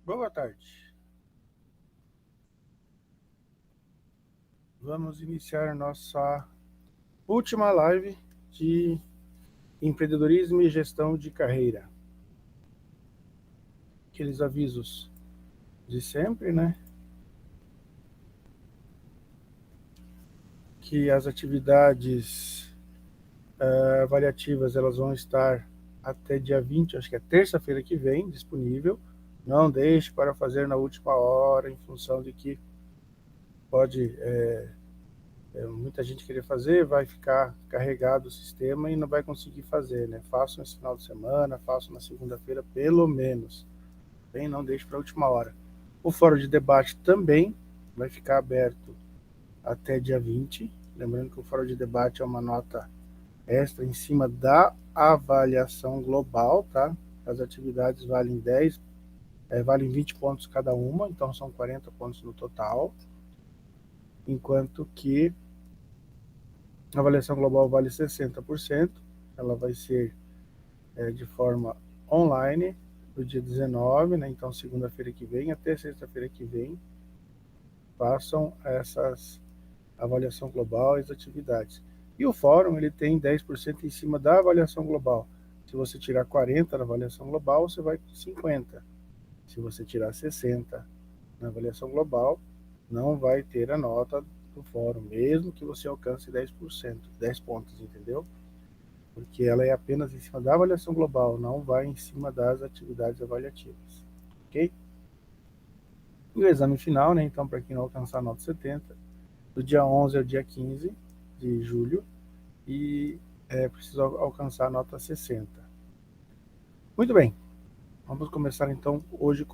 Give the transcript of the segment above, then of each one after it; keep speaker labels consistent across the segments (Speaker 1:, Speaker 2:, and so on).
Speaker 1: Boa tarde. Vamos iniciar nossa última live de empreendedorismo e gestão de carreira. Aqueles avisos de sempre, né? Que as atividades avaliativas elas vão estar até dia 20, acho que é terça-feira que vem, disponível. Não deixe para fazer na última hora, em função de que pode muita gente querer fazer, vai ficar carregado o sistema e não vai conseguir fazer, né? Façam esse final de semana, façam na segunda-feira, pelo menos. Bem, não deixe para a última hora. O fórum de debate também vai ficar aberto até dia 20. Lembrando que o fórum de debate é uma nota extra em cima da avaliação global, tá? As atividades valem 20 pontos cada uma, então são 40 pontos no total. Enquanto que a avaliação global vale 60%, ela vai ser de forma online, do dia 19, né? Então segunda-feira que vem até sexta-feira que vem, façam essas avaliação global e as atividades. E o fórum ele tem 10% em cima da avaliação global. Se você tirar 40 na avaliação global, você vai com 50. Se você tirar 60 na avaliação global, não vai ter a nota do fórum, mesmo que você alcance 10%, 10 pontos, entendeu? Porque ela é apenas em cima da avaliação global, não vai em cima das atividades avaliativas, ok? E o exame final, né? Então, para quem não alcançar a nota 70, do dia 11 ao dia 15 de julho, e precisa alcançar a nota 60. Muito bem, vamos começar então hoje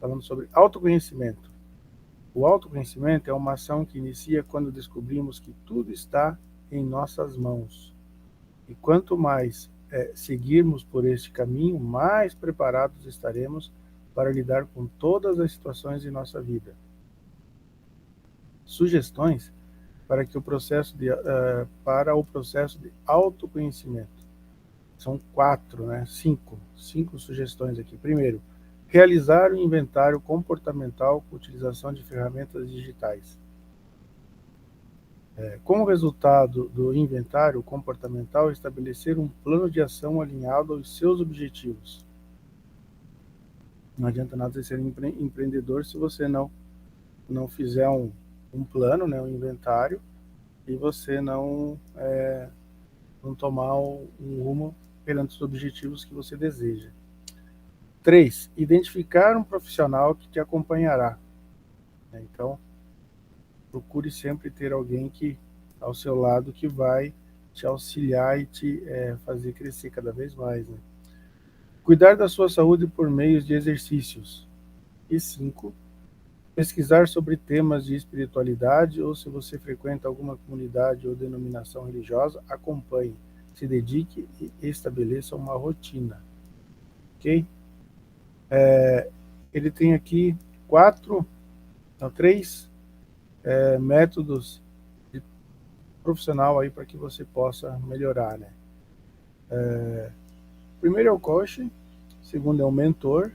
Speaker 1: falando sobre autoconhecimento. O autoconhecimento é uma ação que inicia quando descobrimos que tudo está em nossas mãos. E quanto mais seguirmos por este caminho, mais preparados estaremos para lidar com todas as situações em nossa vida. Sugestões para o processo de autoconhecimento. São 4, né? 5 sugestões aqui. Primeiro, realizar um inventário comportamental com utilização de ferramentas digitais. Como resultado do inventário comportamental, estabelecer um plano de ação alinhado aos seus objetivos. Não adianta nada você ser empreendedor se você não fizer um plano, né, um inventário, e você não tomar um rumo perante os objetivos que você deseja. 3. Identificar um profissional que te acompanhará. Então, procure sempre ter alguém ao seu lado que vai te auxiliar e te fazer crescer cada vez mais. Né? Cuidar da sua saúde por meio de exercícios. E 5. Pesquisar sobre temas de espiritualidade, ou se você frequenta alguma comunidade ou denominação religiosa, acompanhe, se dedique e estabeleça uma rotina. Ok? Ele tem aqui 3 métodos de profissional aí para que você possa melhorar, né? Primeiro é o coach, segundo é o mentor,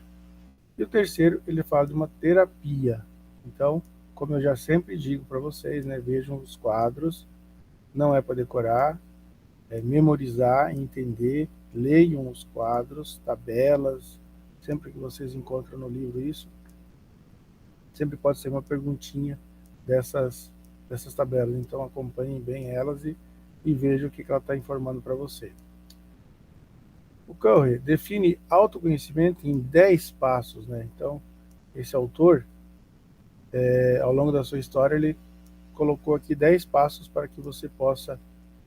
Speaker 1: e o terceiro ele fala de uma terapia. Então, como eu já sempre digo para vocês, né, vejam os quadros, não é para decorar, é memorizar, entender, leiam os quadros, tabelas, sempre que vocês encontram no livro isso, sempre pode ser uma perguntinha dessas tabelas. Então acompanhem bem elas e vejam o que ela está informando para você. O Curry define autoconhecimento em 10 passos, né? Então, esse autor, ao longo da sua história, ele colocou aqui 10 passos para que você possa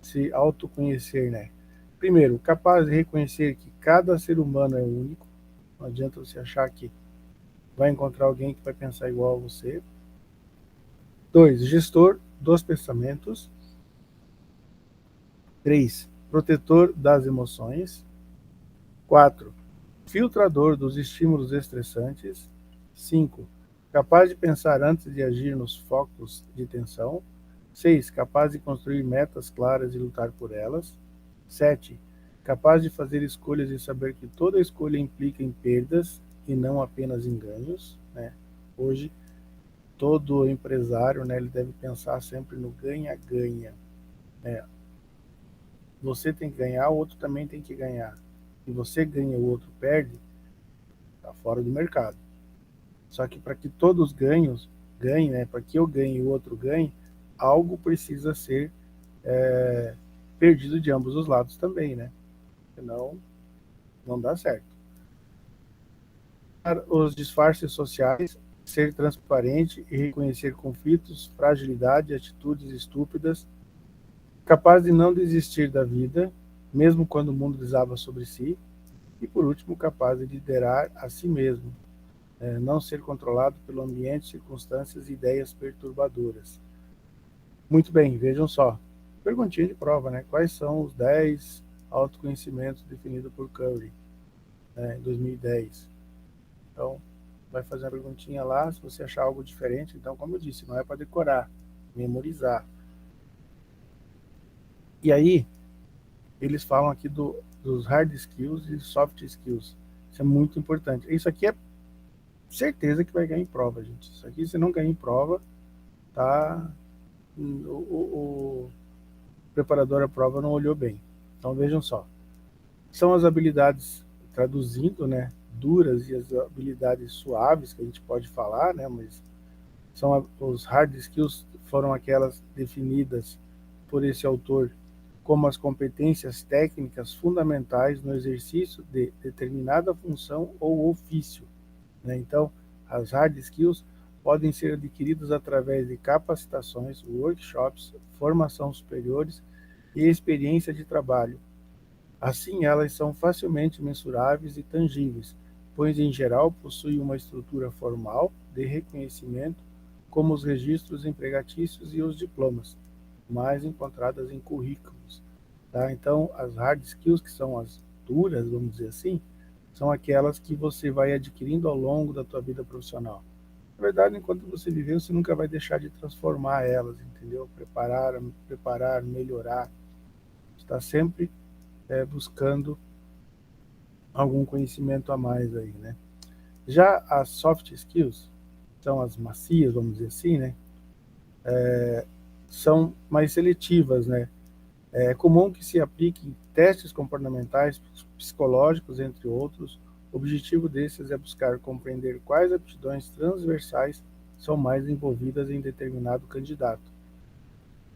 Speaker 1: se autoconhecer, né? Primeiro, capaz de reconhecer que cada ser humano é único. Não adianta você achar que vai encontrar alguém que vai pensar igual a você. 2, gestor dos pensamentos. 3, protetor das emoções. 4, filtrador dos estímulos estressantes. 5, capaz de pensar antes de agir nos focos de tensão. 6, capaz de construir metas claras e lutar por elas. 7, capaz de fazer escolhas e saber que toda escolha implica em perdas. e não apenas em ganhos, né? Hoje, todo empresário, né, ele deve pensar sempre no ganha-ganha, né? Você tem que ganhar, o outro também tem que ganhar. Se você ganha e o outro perde, está fora do mercado. Só que para que todos ganhem, né, para que eu ganhe e o outro ganhe, algo precisa ser é, perdido de ambos os lados também, né? Senão, não dá certo. Os disfarces sociais, ser transparente e reconhecer conflitos, fragilidade, atitudes estúpidas, capaz de não desistir da vida, mesmo quando o mundo desaba sobre si, e por último, capaz de liderar a si mesmo, não ser controlado pelo ambiente, circunstâncias e ideias perturbadoras. Muito bem, vejam só. Perguntinha de prova, né? Quais são os 10 autoconhecimentos definidos por Curry, né, em 2010? Então, vai fazer uma perguntinha lá, se você achar algo diferente, então, como eu disse, não é para decorar, memorizar. E aí, eles falam aqui dos hard skills e soft skills. Isso é muito importante. Isso aqui é certeza que vai ganhar em prova, gente. Isso aqui, se não ganhar em prova, tá? O preparador à prova não olhou bem. Então, vejam só. São as habilidades, traduzindo, né, duras, e as habilidades suaves que a gente pode falar, né, mas são os hard skills, foram aquelas definidas por esse autor como as competências técnicas fundamentais no exercício de determinada função ou ofício, né? Então, as hard skills podem ser adquiridas através de capacitações, workshops, formação superiores e experiência de trabalho. Assim, elas são facilmente mensuráveis e tangíveis, pois em geral possuem uma estrutura formal de reconhecimento, como os registros empregatícios e os diplomas, mais encontradas em currículos. Tá? Então, as hard skills, que são as duras, vamos dizer assim, são aquelas que você vai adquirindo ao longo da tua vida profissional. Na verdade, enquanto você viver, você nunca vai deixar de transformar elas, entendeu? Preparar, melhorar. Está sempre buscando algum conhecimento a mais aí, né? Já as soft skills, são as macias, vamos dizer assim, né? São mais seletivas, né? É comum que se apliquem testes comportamentais, psicológicos, entre outros. O objetivo desses é buscar compreender quais aptidões transversais são mais envolvidas em determinado candidato.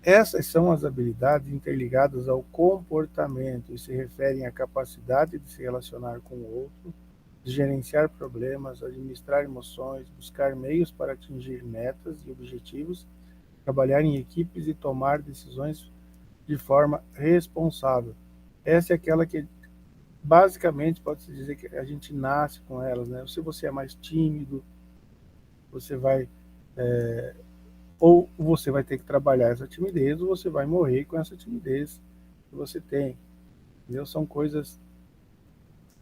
Speaker 1: Essas são as habilidades interligadas ao comportamento e se referem à capacidade de se relacionar com o outro, de gerenciar problemas, administrar emoções, buscar meios para atingir metas e objetivos, trabalhar em equipes e tomar decisões de forma responsável. Essa é aquela que, basicamente, pode-se dizer que a gente nasce com elas, né? Se você é mais tímido, você vai ou você vai ter que trabalhar essa timidez, ou você vai morrer com essa timidez que você tem. Entendeu? São coisas,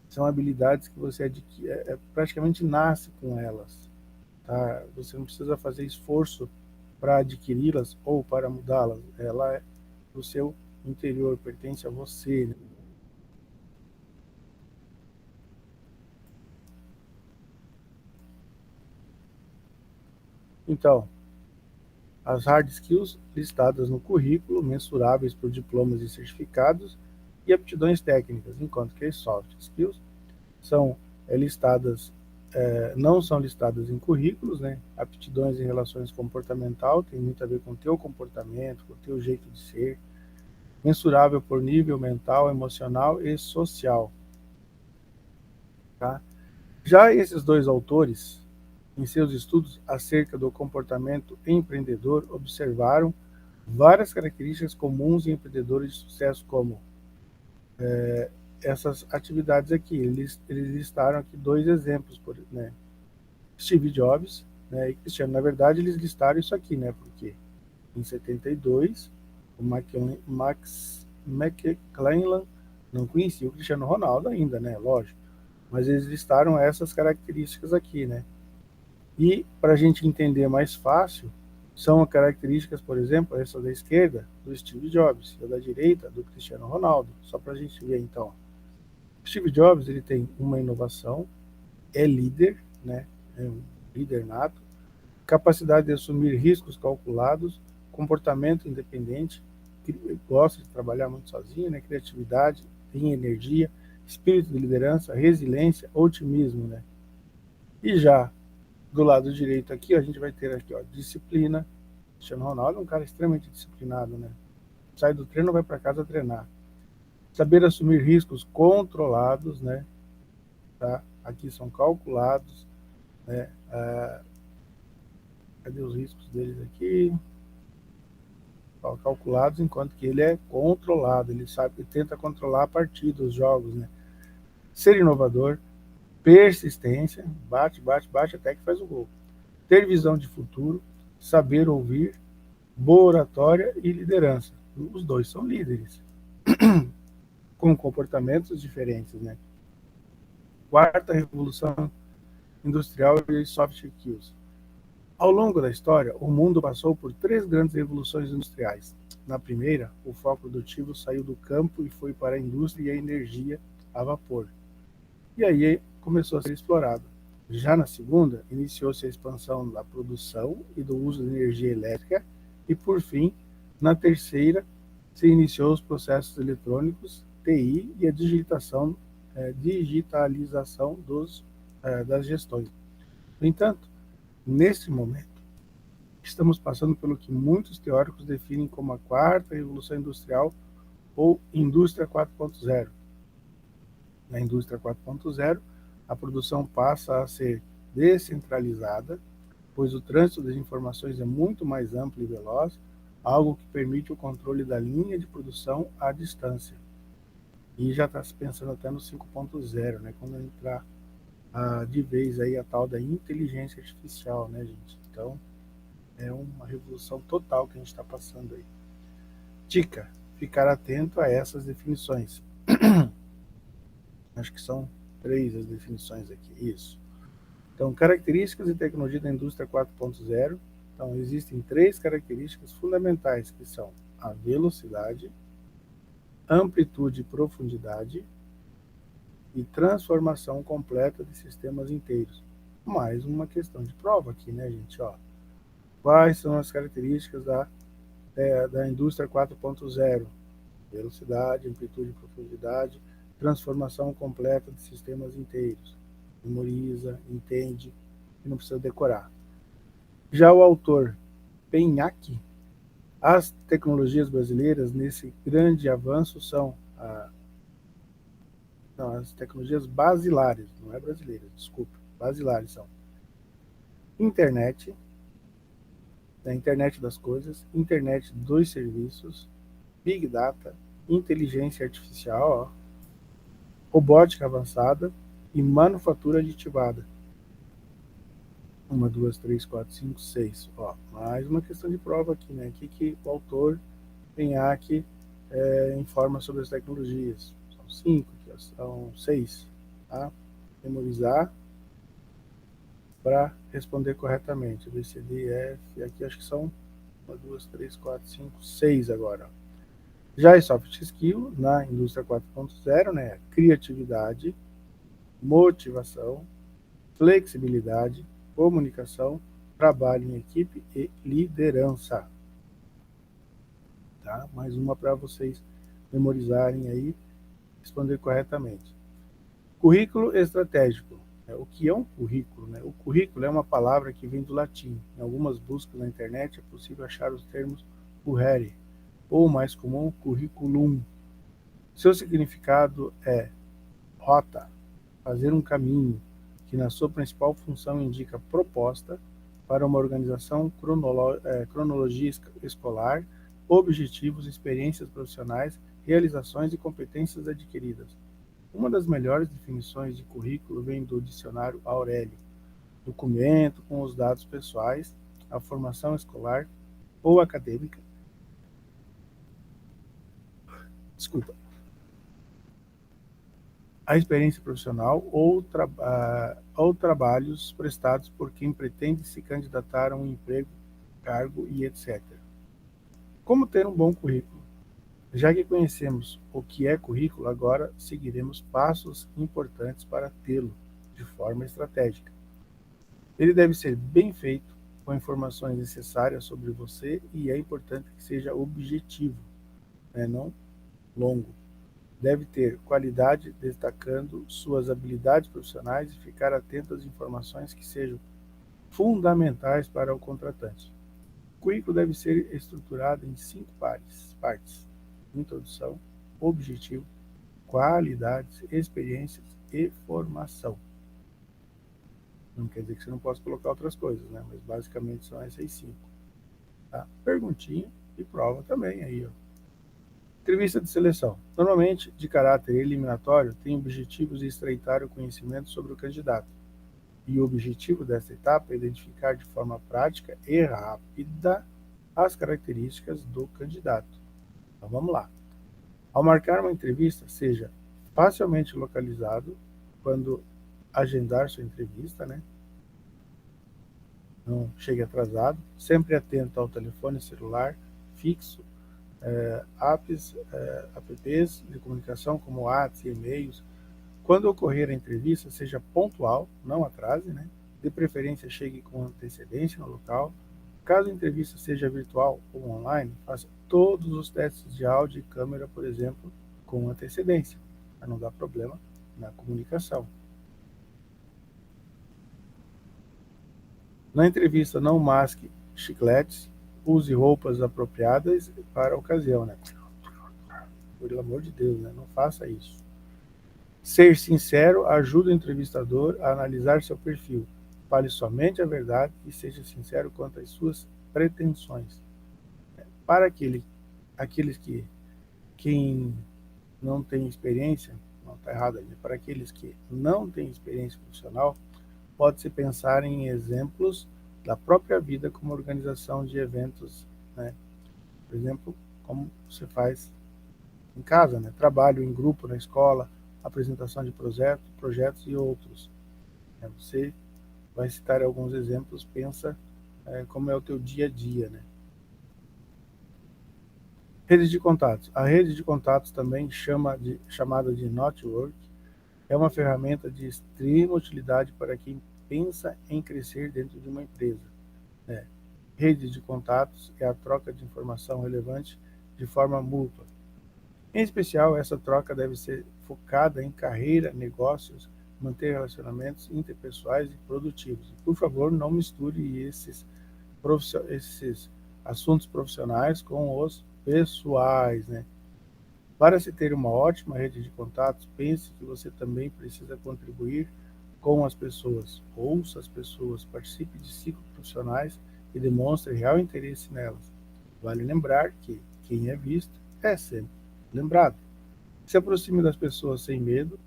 Speaker 1: são habilidades que você adquire, praticamente nasce com elas. Tá? Você não precisa fazer esforço para adquiri-las ou para mudá-las. Ela é do seu interior, pertence a você, né? Então, as hard skills listadas no currículo, mensuráveis por diplomas e certificados, e aptidões técnicas, enquanto que as soft skills são listadas, não são listadas em currículos, né? Aptidões em relações comportamental, tem muito a ver com o teu comportamento, com o teu jeito de ser, mensurável por nível mental, emocional e social. Tá? Já esses dois autores, em seus estudos acerca do comportamento empreendedor, observaram várias características comuns em empreendedores de sucesso, como essas atividades aqui. Eles listaram aqui dois exemplos, né? Steve Jobs, né, e Cristiano. Na verdade, eles listaram isso aqui, né? Porque em 72, o Max McClellan não conhecia o Cristiano Ronaldo ainda, né? Lógico. Mas eles listaram essas características aqui, né? E para a gente entender mais fácil, são características, por exemplo, essa da esquerda, do Steve Jobs, e a da direita, do Cristiano Ronaldo. Só para a gente ver, então. Steve Jobs, ele tem uma inovação, é líder, né? É um líder nato, capacidade de assumir riscos calculados, comportamento independente, gosta de trabalhar muito sozinho, né? Criatividade, tem energia, espírito de liderança, resiliência, otimismo, né? E já do lado direito aqui, a gente vai ter aqui, ó, disciplina. Cristiano Ronaldo é um cara extremamente disciplinado, né? Sai do treino, vai para casa treinar. Saber assumir riscos controlados, né? Tá? Aqui são calculados, né? Cadê os riscos deles aqui? Ó, calculados, enquanto que ele é controlado, ele sabe que tenta controlar a partir dos jogos, né? Ser inovador, persistência, bate, bate, bate até que faz o gol. Ter visão de futuro, saber ouvir, boa oratória e liderança. Os dois são líderes, com comportamentos diferentes, né? Quarta revolução industrial e soft skills. Ao longo da história, o mundo passou por três grandes revoluções industriais. Na primeira, o foco produtivo saiu do campo e foi para a indústria e a energia a vapor. E aí começou a ser explorado. Já na segunda, iniciou-se a expansão da produção e do uso de energia elétrica e, por fim, na terceira, se iniciou os processos eletrônicos, TI e a digitalização das gestões. No entanto, nesse momento, estamos passando pelo que muitos teóricos definem como a quarta revolução industrial ou indústria 4.0. Na indústria 4.0, a produção passa a ser descentralizada, pois o trânsito das informações é muito mais amplo e veloz, algo que permite o controle da linha de produção à distância. E já está se pensando até no 5.0, né, quando entrar de vez aí a tal da inteligência artificial, né, gente? Então, é uma revolução total que a gente está passando aí. Dica: ficar atento a essas definições. Acho que são 3 as definições aqui, isso. Então, características e tecnologia da indústria 4.0. Então, existem 3 características fundamentais, que são a velocidade, amplitude e profundidade e transformação completa de sistemas inteiros. Mais uma questão de prova aqui, né, gente? Ó, quais são as características da indústria 4.0? Velocidade, amplitude e profundidade, transformação completa de sistemas inteiros. Memoriza, entende e não precisa decorar. Já o autor Penhac, as tecnologias brasileiras nesse grande avanço são as tecnologias basilares, não é brasileiras, desculpa, basilares são internet, a internet das coisas, internet dos serviços, big data, inteligência artificial, robótica avançada e manufatura aditivada. 1, 2, 3, 4, 5, 6. Mais uma questão de prova aqui, né? Aqui que o autor Penhac informa sobre as tecnologias. São 5, são 6. Tá? Memorizar para responder corretamente. B, C, D, F. Aqui acho que são 1, 2, 3, 4, 5, 6 agora. Já em soft skill, na indústria 4.0, né? Criatividade, motivação, flexibilidade, comunicação, trabalho em equipe e liderança. Tá? Mais uma para vocês memorizarem aí, responder corretamente. Currículo estratégico. O que é um currículo? Né? O currículo é uma palavra que vem do latim. Em algumas buscas na internet é possível achar os termos currere, ou mais comum, curriculum. Seu significado é rota, fazer um caminho, que na sua principal função indica proposta para uma organização, cronologia escolar, objetivos, experiências profissionais, realizações e competências adquiridas. Uma das melhores definições de currículo vem do dicionário Aurélio: documento com os dados pessoais, a formação escolar ou acadêmica, a experiência profissional ou trabalhos prestados por quem pretende se candidatar a um emprego, cargo e etc. Como ter um bom currículo? Já que conhecemos o que é currículo, agora seguiremos passos importantes para tê-lo de forma estratégica. Ele deve ser bem feito, com informações necessárias sobre você, e é importante que seja objetivo, né, não longo. Deve ter qualidade, destacando suas habilidades profissionais e ficar atento às informações que sejam fundamentais para o contratante. O currículo deve ser estruturado em 5 partes: introdução, objetivo, qualidades, experiências e formação. Não quer dizer que você não possa colocar outras coisas, né? Mas basicamente são essas 5. Tá? Perguntinha e prova também aí, ó. Entrevista de seleção. Normalmente, de caráter eliminatório, tem objetivos de estreitar o conhecimento sobre o candidato. E o objetivo dessa etapa é identificar de forma prática e rápida as características do candidato. Então vamos lá. Ao marcar uma entrevista, seja facilmente localizado quando agendar sua entrevista, né? Não chegue atrasado, sempre atento ao telefone celular fixo, apps de comunicação como WhatsApp, e-mails. Quando ocorrer a entrevista, seja pontual, não atrase, né? De preferência, chegue com antecedência no local. Caso a entrevista seja virtual ou online, faça todos os testes de áudio e câmera, por exemplo, com antecedência, para não dar problema na comunicação. Na entrevista, não masque chicletes, use roupas apropriadas para a ocasião, né? Pelo amor de Deus, né? Não faça isso. Ser sincero ajuda o entrevistador a analisar seu perfil. Fale somente a verdade e seja sincero quanto às suas pretensões. Para aqueles que quem não tem experiência, não está errado ainda, para aqueles que não têm experiência profissional, pode-se pensar em exemplos da própria vida como organização de eventos, né? Por exemplo, como você faz em casa, né? Trabalho em grupo na escola, apresentação de projetos e outros. Você vai citar alguns exemplos, pensa como é o teu dia a dia, né? Redes de contatos. A rede de contatos, também chamada de network, é uma ferramenta de extrema utilidade para quem pensa em crescer dentro de uma empresa. Rede de contatos é a troca de informação relevante de forma mútua. Em especial, essa troca deve ser focada em carreira, negócios, manter relacionamentos interpessoais e produtivos. Por favor, não misture esses assuntos profissionais com os pessoais, né? Para se ter uma ótima rede de contatos, pense que você também precisa contribuir com as pessoas. Ouça as pessoas, participe de ciclos profissionais e demonstre real interesse nelas. Vale lembrar que quem é visto é sempre lembrado. Se aproxime das pessoas sem medo,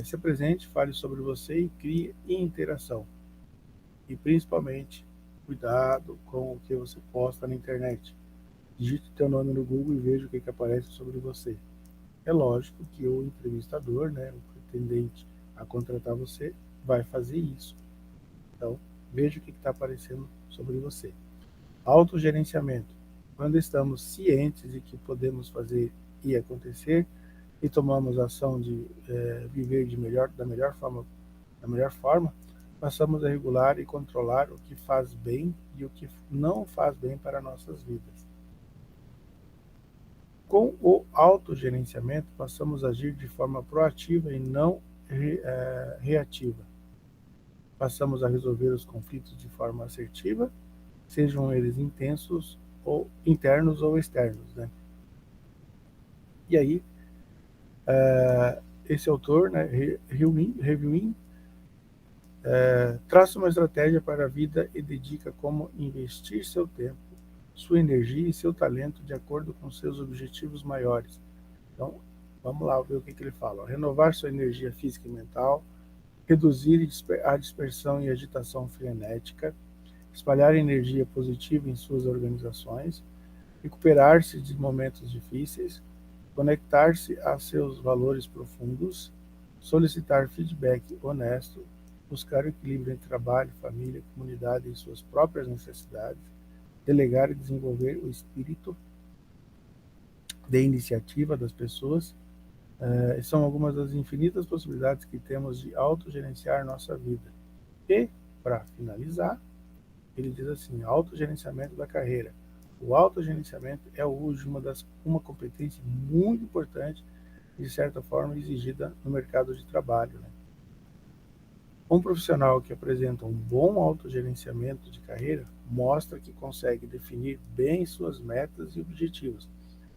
Speaker 1: se apresente, fale sobre você e crie interação. E principalmente, cuidado com o que você posta na internet. Digite teu nome no Google e veja o que aparece sobre você. É lógico que o entrevistador, né, o pretendente a contratar você, vai fazer isso. Então, veja o que está aparecendo sobre você. Autogerenciamento. Quando estamos cientes de que podemos fazer e acontecer e tomamos a ação de viver da melhor forma, passamos a regular e controlar o que faz bem e o que não faz bem para nossas vidas. Com o autogerenciamento, passamos a agir de forma proativa e não reativa. Passamos a resolver os conflitos de forma assertiva, sejam eles intensos ou internos ou externos, né? E aí, esse autor, né, Reviewin, traça uma estratégia para a vida e dedica como investir seu tempo, sua energia e seu talento de acordo com seus objetivos maiores. Então, vamos lá ver o que ele fala. Renovar sua energia física e mental, reduzir a dispersão e agitação frenética, espalhar energia positiva em suas organizações, recuperar-se de momentos difíceis, conectar-se a seus valores profundos, solicitar feedback honesto, buscar o equilíbrio entre trabalho, família, comunidade e suas próprias necessidades, delegar e desenvolver o espírito de iniciativa das pessoas, São algumas das infinitas possibilidades que temos de autogerenciar nossa vida. E, para finalizar, ele diz assim: autogerenciamento da carreira. O autogerenciamento é hoje uma competência muito importante e, de certa forma, exigida no mercado de trabalho, né? Um profissional que apresenta um bom autogerenciamento de carreira mostra que consegue definir bem suas metas e objetivos,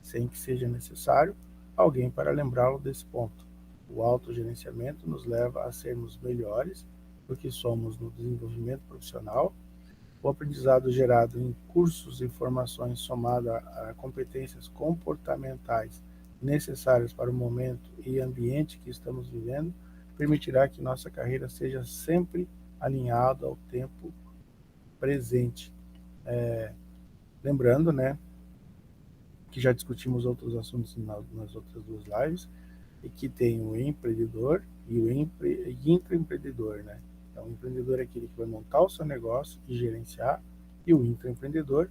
Speaker 1: sem que seja necessário alguém para lembrá-lo desse ponto. O autogerenciamento nos leva a sermos melhores do que somos no desenvolvimento profissional. O aprendizado gerado em cursos e formações somado a competências comportamentais necessárias para o momento e ambiente que estamos vivendo permitirá que nossa carreira seja sempre alinhada ao tempo presente. Lembrando, né, que já discutimos outros assuntos nas outras duas lives, e que tem o empreendedor e o intraempreendedor, né? Então, o empreendedor é aquele que vai montar o seu negócio e gerenciar, e o intraempreendedor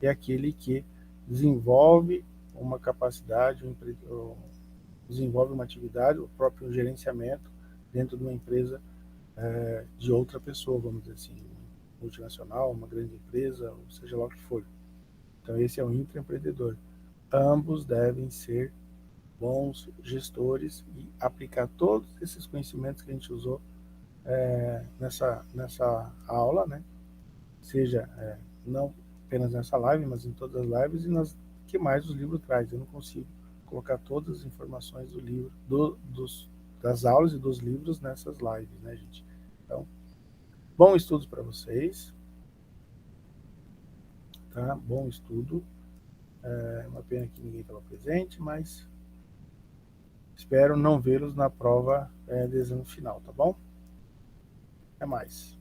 Speaker 1: é aquele que desenvolve uma capacidade, desenvolve uma atividade, o próprio gerenciamento dentro de uma empresa de outra pessoa, vamos dizer assim, multinacional, uma grande empresa, ou seja lá o que for. Então, esse é o intraempreendedor. Ambos devem ser bons gestores e aplicar todos esses conhecimentos que a gente usou nessa aula, né? Seja não apenas nessa live, mas em todas as lives e nas que mais o livro traz. Eu não consigo colocar todas as informações do livro, das aulas e dos livros nessas lives, né, gente? Então, bom estudo para vocês, tá? Bom estudo. É uma pena que ninguém estava presente, mas espero não vê-los na prova de exame final, tá bom? Até mais.